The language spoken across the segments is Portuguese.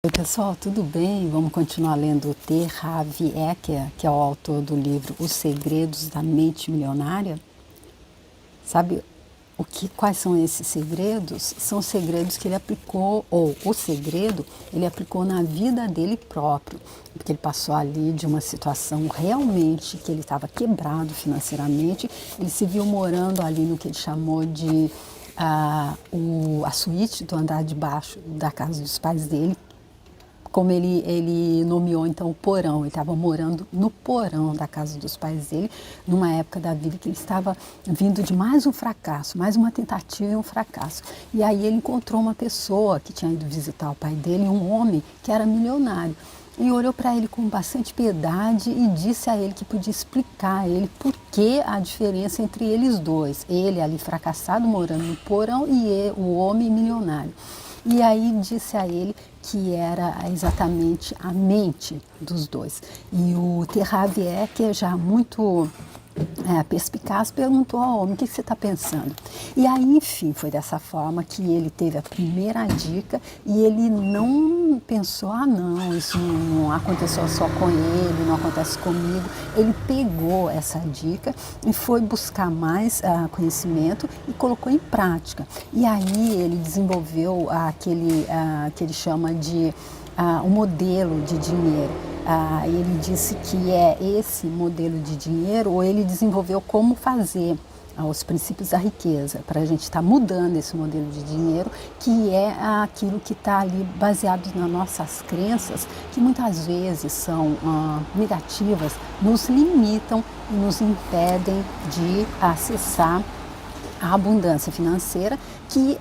Oi pessoal, tudo bem? Vamos continuar lendo o T. Harv Eker, que é o autor do livro Os Segredos da Mente Milionária. Sabe quais são esses segredos? São segredos que ele aplicou, ou o segredo, ele aplicou na vida dele próprio, porque ele passou ali de uma situação realmente que ele estava quebrado financeiramente, ele se viu morando ali no que ele chamou de a suíte do andar de baixo da casa dos pais dele, como ele nomeou então o porão. Ele estava morando no porão da casa dos pais dele, numa época da vida que ele estava vindo de mais um fracasso, mais uma tentativa e um fracasso. E aí ele encontrou uma pessoa que tinha ido visitar o pai dele, um homem que era milionário. E olhou para ele com bastante piedade e disse a ele que podia explicar a ele por que a diferença entre eles dois. Ele ali fracassado, morando no porão, e o homem milionário. E aí disse a ele que era exatamente a mente dos dois. E o T. Harv Eker, já muito perspicaz, perguntou ao homem: o que você está pensando? E aí, enfim, foi dessa forma que ele teve a primeira dica, e ele não pensou: não, isso não aconteceu só com ele, não acontece comigo. Ele pegou essa dica e foi buscar mais conhecimento e colocou em prática. E aí ele desenvolveu aquele que ele chama de um modelo de dinheiro. Ele disse que é esse modelo de dinheiro, ou ele desenvolveu como fazer os princípios da riqueza, para a gente estar mudando esse modelo de dinheiro, que é aquilo que está ali baseado nas nossas crenças, que muitas vezes são negativas, nos limitam e nos impedem de acessar a abundância financeira, que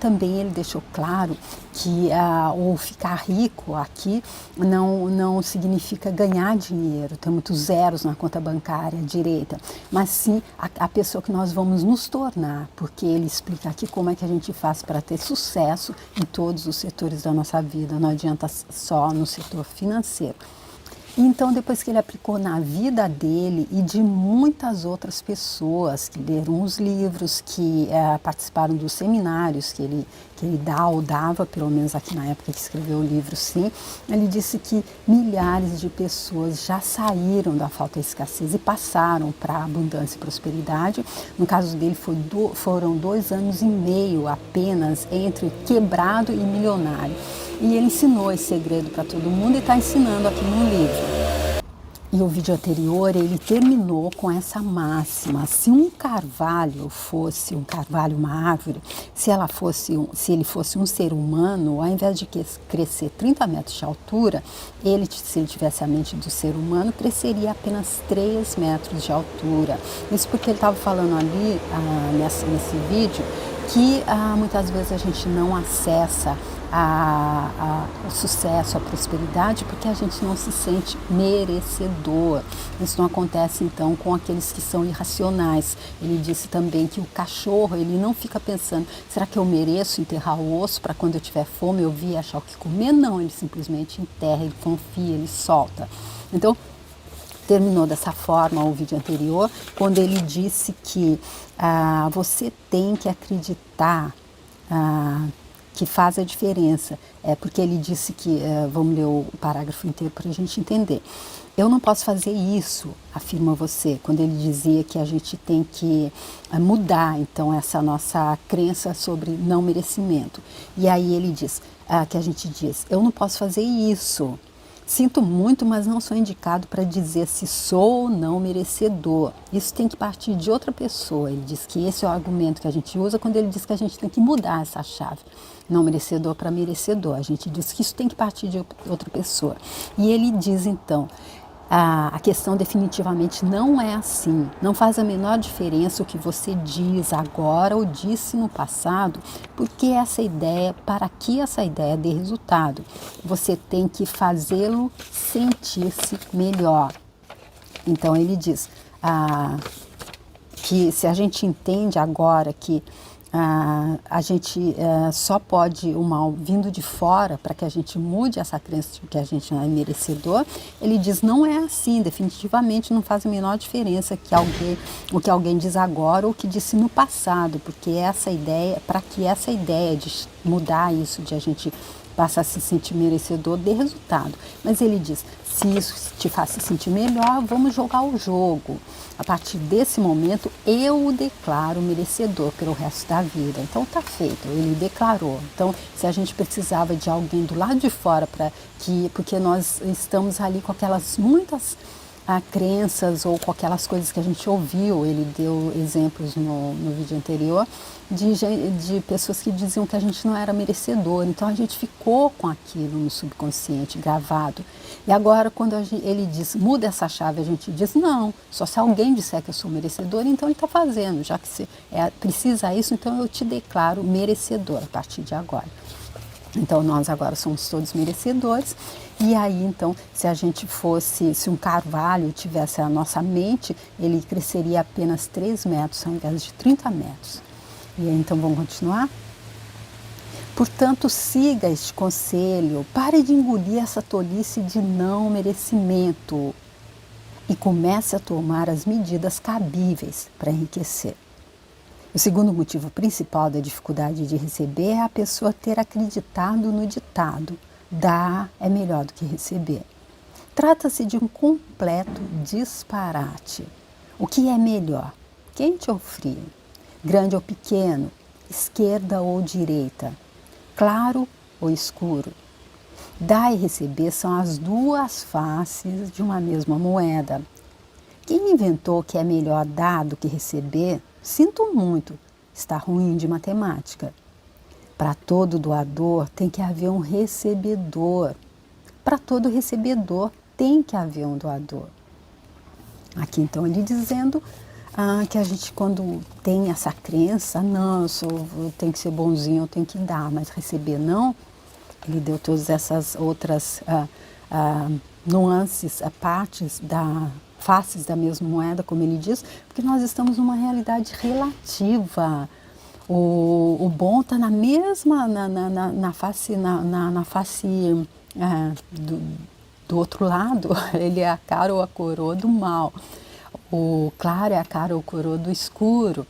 também ele deixou claro que o ficar rico aqui não significa ganhar dinheiro, ter muitos zeros na conta bancária direita, mas sim a pessoa que nós vamos nos tornar, porque ele explica aqui como é que a gente faz para ter sucesso em todos os setores da nossa vida, não adianta só no setor financeiro. Então, depois que ele aplicou na vida dele e de muitas outras pessoas que leram os livros, que participaram dos seminários que ele dá ou dava, pelo menos aqui na época que escreveu o livro, sim, ele disse que milhares de pessoas já saíram da falta e escassez e passaram para a abundância e prosperidade. No caso dele, foram 2 anos e meio apenas entre quebrado e milionário. E ele ensinou esse segredo para todo mundo e está ensinando aqui no livro. E o vídeo anterior, ele terminou com essa máxima: se um carvalho fosse uma árvore, se ele fosse um ser humano, ao invés de crescer 30 metros de altura, se ele tivesse a mente do ser humano, cresceria apenas 3 metros de altura. Isso porque ele estava falando ali, nesse vídeo, que muitas vezes a gente não acessa o sucesso, a prosperidade, porque a gente não se sente merecedor. Isso não acontece então com aqueles que são irracionais. Ele disse também que o cachorro, ele não fica pensando: será que eu mereço enterrar o osso para quando eu tiver fome eu vir achar o que comer? Não, ele simplesmente enterra, ele confia, ele solta. Então, terminou dessa forma o vídeo anterior, quando ele disse que você tem que acreditar que faz a diferença. Porque ele disse que, vamos ler o parágrafo inteiro para a gente entender. Eu não posso fazer isso, afirma você, quando ele dizia que a gente tem que mudar, então, essa nossa crença sobre não merecimento. E aí ele diz, que a gente diz: eu não posso fazer isso. Sinto muito, mas não sou indicado para dizer se sou ou não merecedor. Isso tem que partir de outra pessoa. Ele diz que esse é o argumento que a gente usa quando ele diz que a gente tem que mudar essa chave. Não merecedor para merecedor. A gente diz que isso tem que partir de outra pessoa. E ele diz então: a questão definitivamente não é assim. Não faz a menor diferença o que você diz agora ou disse no passado, porque para que essa ideia dê resultado, você tem que fazê-lo sentir-se melhor. Então ele diz que se a gente entende agora que a gente só pode o mal vindo de fora para que a gente mude essa crença de que a gente não é merecedor, ele diz: não é assim, definitivamente não faz a menor diferença o que alguém diz agora ou o que disse no passado, porque para que essa ideia de mudar isso, de a gente passa a se sentir merecedor de resultado. Mas ele diz, se isso te faz se sentir melhor, vamos jogar o jogo. A partir desse momento, eu o declaro merecedor pelo resto da vida. Então tá feito, ele declarou. Então, se a gente precisava de alguém do lado de fora, porque nós estamos ali com aquelas muitas crenças ou com aquelas coisas que a gente ouviu, ele deu exemplos no vídeo anterior, de pessoas que diziam que a gente não era merecedor, então a gente ficou com aquilo no subconsciente gravado. E agora quando ele diz, muda essa chave, a gente diz, não, só se alguém disser que eu sou merecedor, então ele está fazendo, já que você precisa isso, então eu te declaro merecedor a partir de agora. Então nós agora somos todos merecedores, e aí então se um carvalho tivesse a nossa mente, ele cresceria apenas 3 metros ao invés de 30 metros. E aí então vamos continuar? Portanto, siga este conselho, pare de engolir essa tolice de não merecimento e comece a tomar as medidas cabíveis para enriquecer. O segundo motivo principal da dificuldade de receber é a pessoa ter acreditado no ditado: dar é melhor do que receber. Trata-se de um completo disparate. O que é melhor? Quente ou frio? Grande ou pequeno? Esquerda ou direita? Claro ou escuro? Dar e receber são as duas faces de uma mesma moeda. Quem inventou que é melhor dar do que receber, sinto muito, está ruim de matemática. Para todo doador tem que haver um recebedor. Para todo recebedor tem que haver um doador. Aqui então ele dizendo que a gente quando tem essa crença, não, eu tenho que ser bonzinho, eu tenho que dar, mas receber não, ele deu todas essas outras nuances, partes faces da mesma moeda, como ele diz, porque nós estamos numa realidade relativa. O bom está na mesma, na face do outro lado, ele é a cara ou a coroa do mal. O claro é a cara ou a coroa do escuro.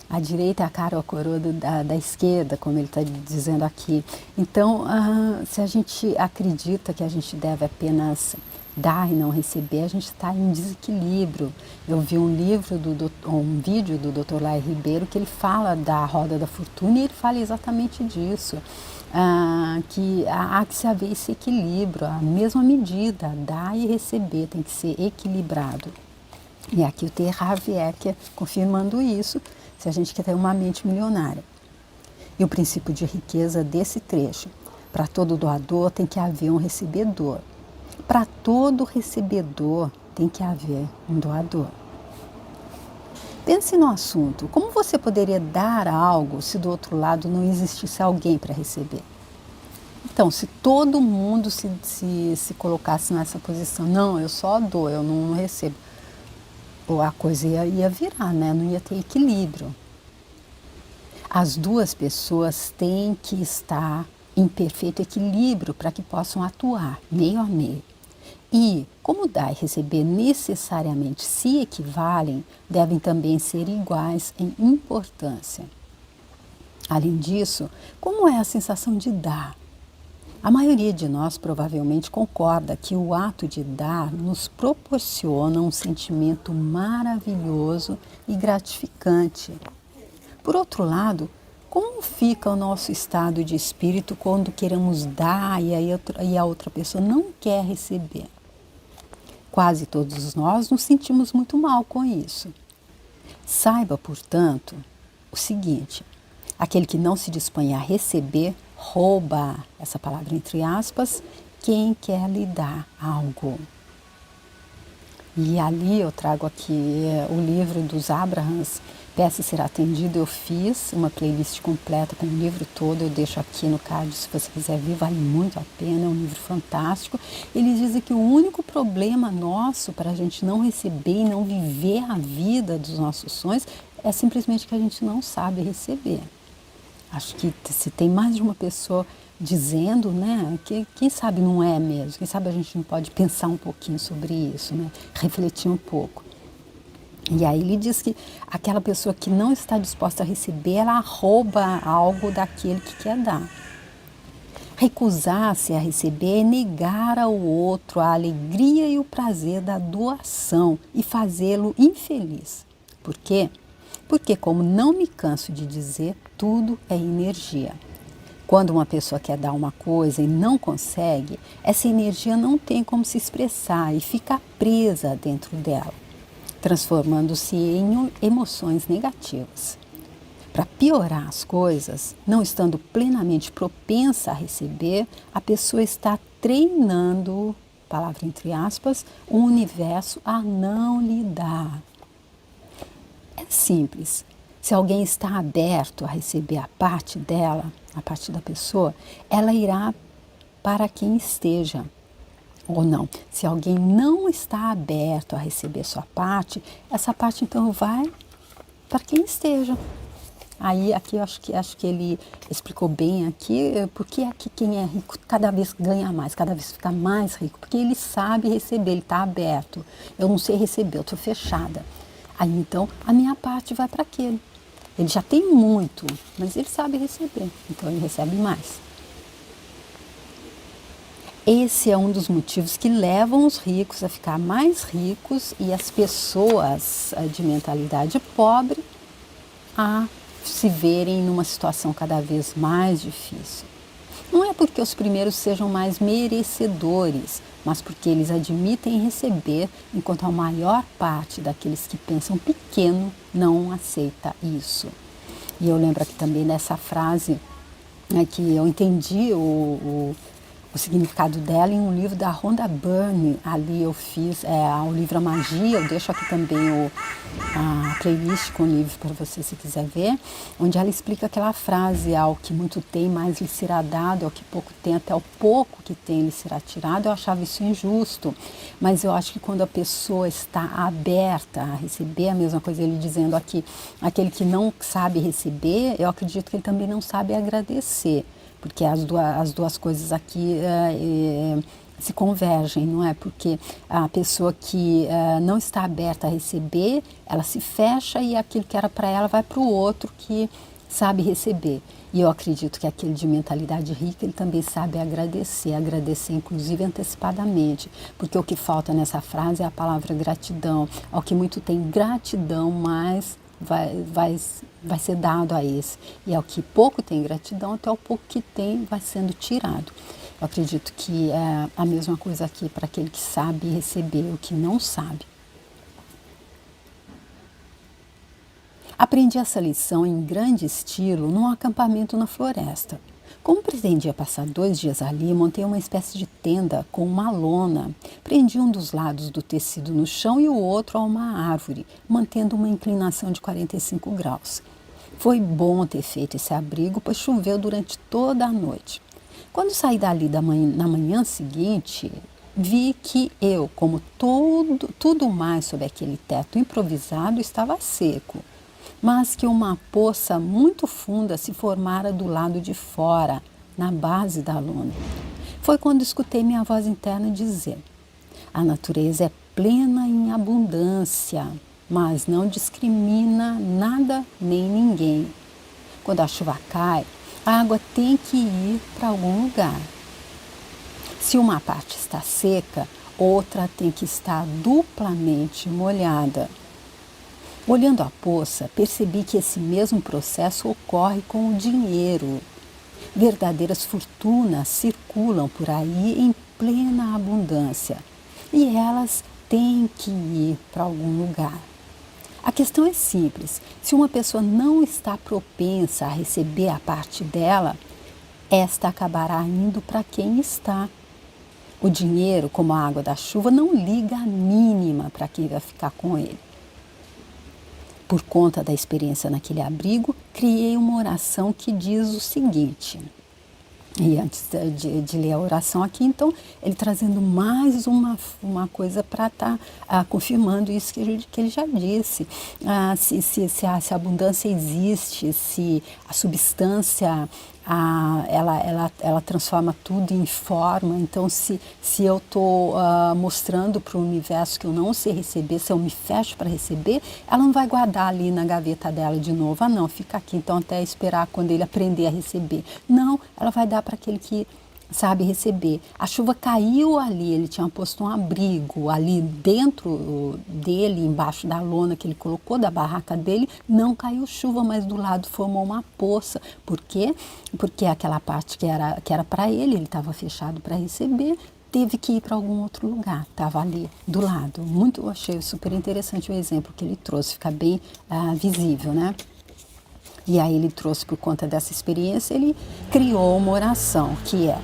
A direita é a cara ou a coroa da esquerda, como ele está dizendo aqui. Então, se a gente acredita que a gente deve apenas dar e não receber, a gente está em desequilíbrio. Eu vi um vídeo do Dr. Lai Ribeiro que ele fala da roda da fortuna e ele fala exatamente disso, que há que se haver esse equilíbrio, a mesma medida, dar e receber tem que ser equilibrado. E aqui o T. Harv Eker confirmando isso, se a gente quer ter uma mente milionária. E o princípio de riqueza desse trecho: para todo doador tem que haver um recebedor. Para todo recebedor tem que haver um doador. Pense no assunto. Como você poderia dar algo se do outro lado não existisse alguém para receber? Então, se todo mundo se colocasse nessa posição, não, eu só dou, eu não recebo, a coisa ia virar, né? Não ia ter equilíbrio. As duas pessoas têm que estar em perfeito equilíbrio para que possam atuar meio a meio. E, como dar e receber necessariamente se equivalem, devem também ser iguais em importância. Além disso, como é a sensação de dar? A maioria de nós provavelmente concorda que o ato de dar nos proporciona um sentimento maravilhoso e gratificante. Por outro lado, como fica o nosso estado de espírito quando queremos dar e a outra pessoa não quer receber? Quase todos nós nos sentimos muito mal com isso. Saiba, portanto, o seguinte: aquele que não se dispõe a receber, rouba, essa palavra entre aspas, quem quer lhe dar algo. E ali eu trago aqui o livro dos Abrahams, Peça Será Atendido. Eu fiz uma playlist completa com o livro todo, eu deixo aqui no card se você quiser ver, vale muito a pena, é um livro fantástico. Eles dizem que o único problema nosso para a gente não receber e não viver a vida dos nossos sonhos é simplesmente que a gente não sabe receber. Acho que se tem mais de uma pessoa dizendo, né, que quem sabe não é mesmo, quem sabe a gente não pode pensar um pouquinho sobre isso, né, refletir um pouco. E aí ele diz que aquela pessoa que não está disposta a receber, ela rouba algo daquele que quer dar. Recusar-se a receber é negar ao outro a alegria e o prazer da doação e fazê-lo infeliz. Por quê? Porque, como não me canso de dizer, tudo é energia. Quando uma pessoa quer dar uma coisa e não consegue, essa energia não tem como se expressar e fica presa dentro dela, transformando-se em emoções negativas. Para piorar as coisas, não estando plenamente propensa a receber, a pessoa está treinando, palavra entre aspas, o universo a não lhe dar. É simples. Se alguém está aberto a receber a parte dela, a parte da pessoa, ela irá para quem esteja. Ou não. Se alguém não está aberto a receber sua parte, essa parte então vai para quem esteja. Aí aqui eu acho que ele explicou bem aqui, porque aqui quem é rico cada vez ganha mais, cada vez fica mais rico, porque ele sabe receber, ele está aberto. Eu não sei receber, eu estou fechada. Aí então a minha parte vai para aquele. Ele já tem muito, mas ele sabe receber, então ele recebe mais. Esse é um dos motivos que levam os ricos a ficar mais ricos e as pessoas de mentalidade pobre a se verem numa situação cada vez mais difícil. Não é porque os primeiros sejam mais merecedores, mas porque eles admitem receber, enquanto a maior parte daqueles que pensam pequeno não aceita isso. E eu lembro aqui também dessa frase, né, que eu entendi o significado dela em um livro da Rhonda Byrne. Ali eu fiz o livro A Magia, eu deixo aqui também a playlist com o livro para você se quiser ver, onde ela explica aquela frase: ao que muito tem, mais lhe será dado, ao que pouco tem, até o pouco que tem lhe será tirado. Eu achava isso injusto, mas eu acho que quando a pessoa está aberta a receber, a mesma coisa ele dizendo aqui, aquele que não sabe receber, eu acredito que ele também não sabe agradecer. Porque as duas coisas aqui se convergem, não é? Porque a pessoa que não está aberta a receber, ela se fecha e aquilo que era para ela vai para o outro que sabe receber. E eu acredito que aquele de mentalidade rica, ele também sabe agradecer inclusive antecipadamente. Porque o que falta nessa frase é a palavra gratidão. Ao que muito tem gratidão, mas vai ser dado a esse. E ao que pouco tem gratidão, até o pouco que tem vai sendo tirado. Eu acredito que é a mesma coisa aqui para aquele que sabe receber, o que não sabe. Aprendi essa lição em grande estilo num acampamento na floresta. Como pretendia passar 2 dias ali, montei uma espécie de tenda com uma lona. Prendi um dos lados do tecido no chão e o outro a uma árvore, mantendo uma inclinação de 45 graus. Foi bom ter feito esse abrigo, pois choveu durante toda a noite. Quando saí dali na manhã seguinte, vi que eu, como tudo mais sob aquele teto improvisado, estava seco, mas que uma poça muito funda se formara do lado de fora, na base da lona. Foi quando escutei minha voz interna dizer: a natureza é plena em abundância, mas não discrimina nada nem ninguém. Quando a chuva cai, a água tem que ir para algum lugar. Se uma parte está seca, outra tem que estar duplamente molhada. Olhando a poça, percebi que esse mesmo processo ocorre com o dinheiro. Verdadeiras fortunas circulam por aí em plena abundância e elas têm que ir para algum lugar. A questão é simples: se uma pessoa não está propensa a receber a parte dela, esta acabará indo para quem está. O dinheiro, como a água da chuva, não liga a mínima para quem vai ficar com ele. Por conta da experiência naquele abrigo, criei uma oração que diz o seguinte. E antes de ler a oração aqui, então, ele trazendo mais uma coisa para estar confirmando isso que ele já disse. Se a abundância existe, se a substância ela transforma tudo em forma, então se eu estou mostrando para o universo que eu não sei receber, se eu me fecho para receber, ela não vai guardar ali na gaveta dela de novo. Ah não, fica aqui então até esperar quando ele aprender a receber. Não, ela vai dar para aquele que sabe receber. A chuva caiu ali, ele tinha posto um abrigo ali dentro dele, embaixo da lona que ele colocou, da barraca dele, não caiu chuva, mas do lado formou uma poça. Por quê? Porque aquela parte que era para ele estava fechado para receber, teve que ir para algum outro lugar, estava ali do lado. Muito, achei super interessante o exemplo que ele trouxe, fica bem visível, né? E aí ele trouxe, por conta dessa experiência, ele criou uma oração, que é: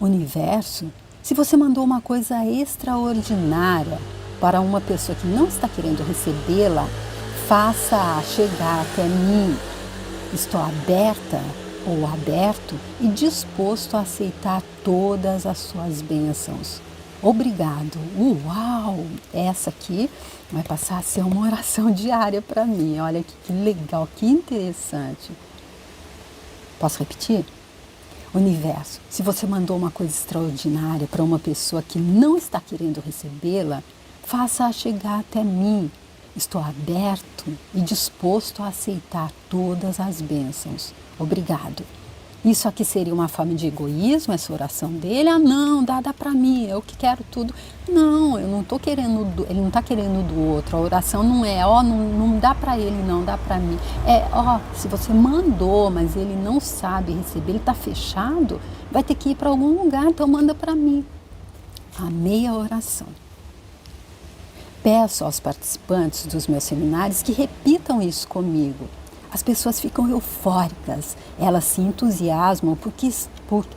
Universo, se você mandou uma coisa extraordinária para uma pessoa que não está querendo recebê-la, faça-a chegar até mim. Estou aberta ou aberto e disposto a aceitar todas as suas bênçãos. Obrigado. Uau! Essa aqui vai passar a ser uma oração diária para mim. Olha que legal, que interessante. Posso repetir? Universo, se você mandou uma coisa extraordinária para uma pessoa que não está querendo recebê-la, faça-a chegar até mim. Estou aberto e disposto a aceitar todas as bênçãos. Obrigado. Isso aqui seria uma forma de egoísmo, essa oração dele? Ah, não, dá para mim, eu que quero tudo. Não, eu não estou querendo, ele não está querendo do outro. A oração não é, não dá para ele, não, dá para mim. É, se você mandou, mas ele não sabe receber, ele está fechado, vai ter que ir para algum lugar, então manda para mim. Amei a oração. Peço aos participantes dos meus seminários que repitam isso comigo. As pessoas ficam eufóricas, elas se entusiasmam,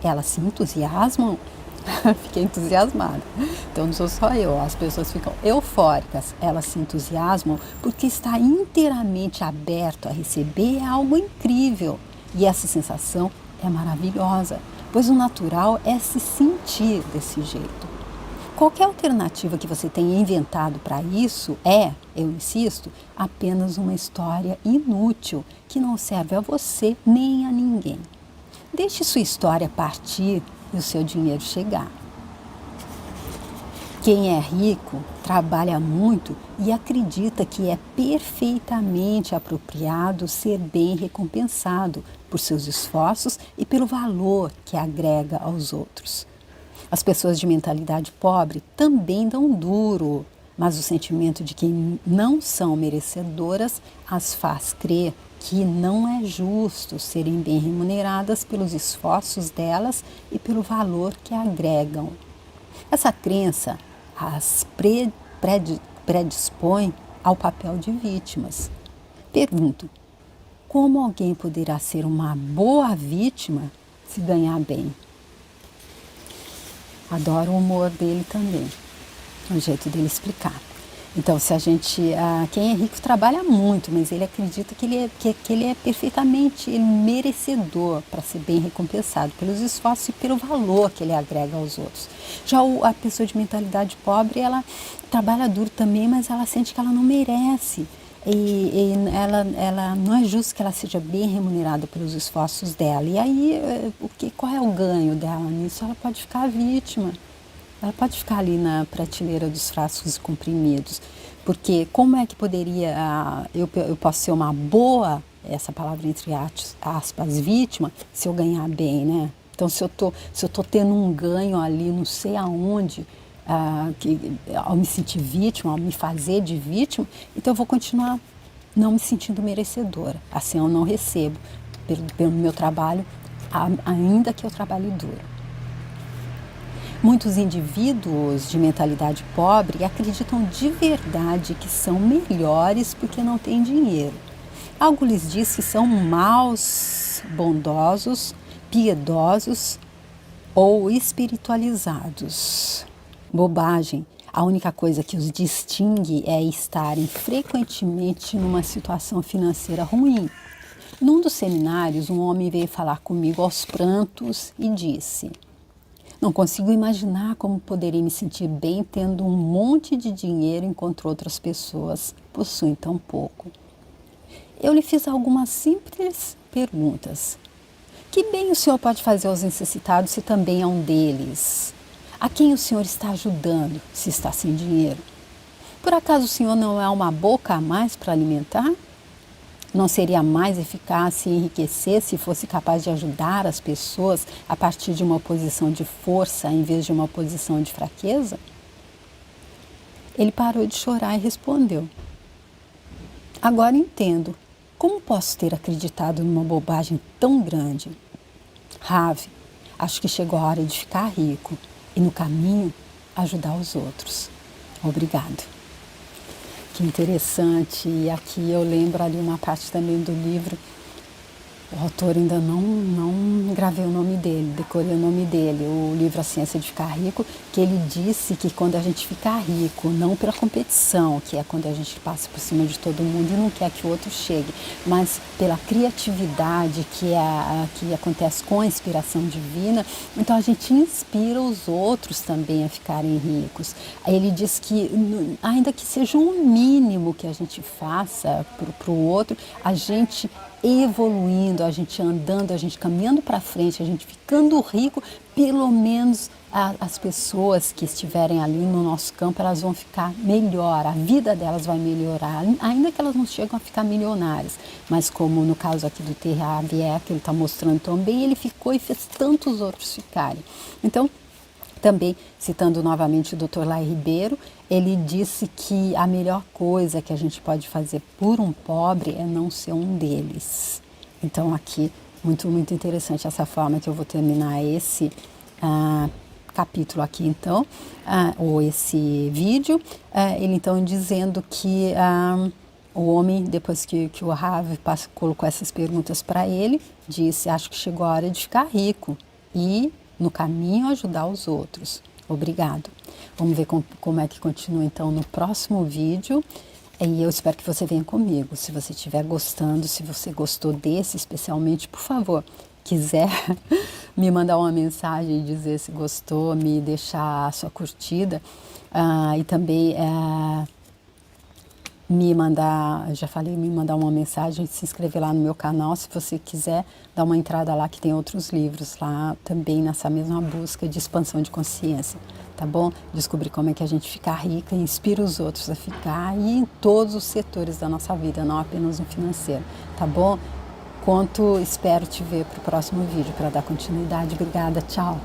elas se entusiasmam, fiquei entusiasmada, então não sou só eu, as pessoas ficam eufóricas, elas se entusiasmam porque estar inteiramente aberto a receber é algo incrível e essa sensação é maravilhosa, pois o natural é se sentir desse jeito. Qualquer alternativa que você tenha inventado para isso eu insisto, apenas uma história inútil que não serve a você nem a ninguém. Deixe sua história partir e o seu dinheiro chegar. Quem é rico trabalha muito e acredita que é perfeitamente apropriado ser bem recompensado por seus esforços e pelo valor que agrega aos outros. As pessoas de mentalidade pobre também dão duro, mas o sentimento de que não são merecedoras as faz crer que não é justo serem bem remuneradas pelos esforços delas e pelo valor que agregam. Essa crença as predispõe ao papel de vítimas. Pergunto, como alguém poderá ser uma boa vítima se ganhar bem? Adoro o humor dele também, o jeito dele explicar. Então, se a gente, quem é rico trabalha muito, mas ele acredita que ele é perfeitamente merecedor para ser bem recompensado pelos esforços e pelo valor que ele agrega aos outros. Já a pessoa de mentalidade pobre, ela trabalha duro também, mas ela sente que ela não merece. E ela não é justo que ela seja bem remunerada pelos esforços dela. E aí, qual é o ganho dela nisso? Ela pode ficar vítima. Ela pode ficar ali na prateleira dos frascos e comprimidos. Porque como é que poderia, eu posso ser uma boa, essa palavra entre aspas, vítima, se eu ganhar bem, né? Então, se eu tô tendo um ganho ali, não sei aonde, ao me sentir vítima, ao me fazer de vítima, então eu vou continuar não me sentindo merecedora. Assim eu não recebo pelo meu trabalho, ainda que eu trabalhe duro. Muitos indivíduos de mentalidade pobre acreditam de verdade que são melhores porque não têm dinheiro. Algo lhes diz que são maus, bondosos, piedosos ou espiritualizados. Bobagem. A única coisa que os distingue é estarem frequentemente numa situação financeira ruim. Num dos seminários, um homem veio falar comigo aos prantos e disse: não consigo imaginar como poderei me sentir bem tendo um monte de dinheiro enquanto outras pessoas possuem tão pouco. Eu lhe fiz algumas simples perguntas. Que bem o senhor pode fazer aos necessitados se também é um deles? A quem o senhor está ajudando se está sem dinheiro? Por acaso o senhor não é uma boca a mais para alimentar? não seria mais eficaz se enriquecesse e fosse capaz de ajudar as pessoas a partir de uma posição de força em vez de uma posição de fraqueza? Ele parou de chorar e respondeu: agora entendo. Como posso ter acreditado numa bobagem tão grande? Ravi, acho que chegou a hora de ficar rico e, no caminho, ajudar os outros. Obrigado. Que interessante. E aqui eu lembro ali uma parte também do livro. O autor ainda não gravei o nome dele, decorei o nome dele, o livro A Ciência de Ficar Rico, que ele disse que quando a gente ficar rico, não pela competição, que é quando a gente passa por cima de todo mundo e não quer que o outro chegue, mas pela criatividade que acontece com a inspiração divina, então a gente inspira os outros também a ficarem ricos. Aí ele diz que, ainda que seja um mínimo que a gente faça para o outro, a gente evoluindo, a gente andando, a gente caminhando para frente, a gente ficando rico, pelo menos as pessoas que estiverem ali no nosso campo, elas vão ficar melhor, a vida delas vai melhorar, ainda que elas não chegam a ficar milionárias, mas como no caso aqui do Terra Vier, que ele está mostrando também, ele ficou e fez tantos outros ficarem. Então, também, citando novamente o Dr. Lai Ribeiro, ele disse que a melhor coisa que a gente pode fazer por um pobre é não ser um deles. Então aqui, muito interessante essa forma que eu vou terminar esse capítulo aqui então, ou esse vídeo, ele então dizendo que o homem, depois que o Rav colocou essas perguntas para ele, disse: acho que chegou a hora de ficar rico e no caminho ajudar os outros. Obrigado. Vamos ver como é que continua então no próximo vídeo. E eu espero que você venha comigo. Se você estiver gostando, se você gostou desse especialmente, por favor, quiser me mandar uma mensagem e dizer se gostou, me deixar a sua curtida e também me mandar uma mensagem, se inscrever lá no meu canal, se você quiser dar uma entrada lá que tem outros livros lá também nessa mesma busca de expansão de consciência, tá bom? Descobrir como é que a gente fica rica e inspira os outros a ficar e em todos os setores da nossa vida, não apenas no financeiro, tá bom? Espero te ver para o próximo vídeo para dar continuidade. Obrigada, tchau!